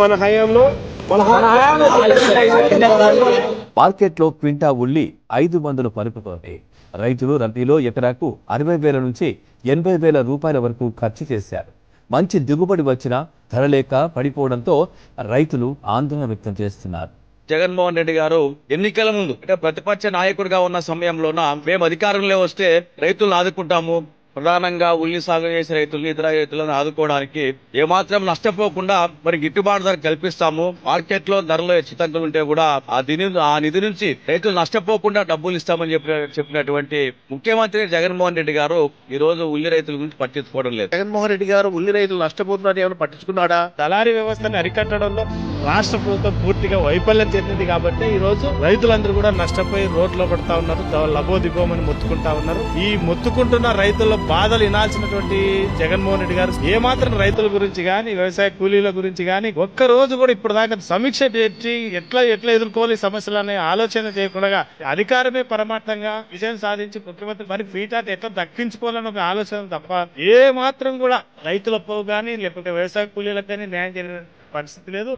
మన హయాంలో మార్కెట్లో క్వింటా ఉల్లి 500 పలుకుతోంది. రైతులు రబీలో ఎకరాకు 60,000 నుంచి 80,000 రూపాయల వరకు ఖర్చు చేశారు. మంచి దిగుబడి వచ్చినా ధర లేక పడిపోవడంతో రైతులు ఆందోళన వ్యక్తం చేస్తున్నారు. జగన్మోహన్ రెడ్డి గారు ఎన్నికల ముందు అంటే ప్రతిపక్ష నాయకుడిగా ఉన్న సమయంలోన మేము అధికారంలో వస్తే రైతులను ఆదుకుంటాము, ప్రధానంగా ఉల్లి సాగు చేసే రైతులు ఇతర రైతులను ఆదుకోవడానికి ఏమాత్రం నష్టపోకుండా మరి గిట్టుబాటు ధర కల్పిస్తాము, మార్కెట్ లో ధరలు హెచ్చుతగ్గులు ఉంటే కూడా ఆ నిధి నుంచి రైతులు నష్టపోకుండా డబ్బులు ఇస్తామని చెప్పినటువంటి ముఖ్యమంత్రి జగన్మోహన్ రెడ్డి గారు ఈ రోజు ఉల్లి రైతుల గురించి పట్టించుకోవడం లేదు. జగన్మోహన్ రెడ్డి గారు ఉల్లి రైతులు నష్టపోతున్నారు ఏమైనా పట్టించుకున్నాడా? దళారీ వ్యవస్థను అరికట్టడంలో రాష్ట్ర ప్రభుత్వం పూర్తిగా వైఫల్యం చెందింది కాబట్టి ఈ రోజు రైతులందరూ కూడా నష్టపోయి రోడ్లో పడతా ఉన్నారు, లబోదిబోమని మొత్తుకుంటా ఉన్నారు. ఈ మొత్తుకుంటున్న రైతుల బాధలు వినాల్సినటువంటి జగన్మోహన్ రెడ్డి గారు ఏమాత్రం రైతుల గురించి గాని వ్యవసాయ కూలీల గురించి గాని ఒక్క రోజు కూడా ఇప్పుడు దాకా సమీక్ష చేసి ఎట్లా ఎదుర్కోవాలి సమస్యలనే ఆలోచన చేయకుండా అధికారమే పరమార్థంగా విజయం సాధించి ముఖ్యమంత్రి మరి పీఠాన్ని ఎట్లా దక్కించుకోవాలని ఒక ఆలోచన తప్ప ఏ మాత్రం కూడా రైతులకు గానీ లేకపోతే వ్యవసాయ కూలీలకు కానీ న్యాయం చేయని పరిస్థితి లేదు.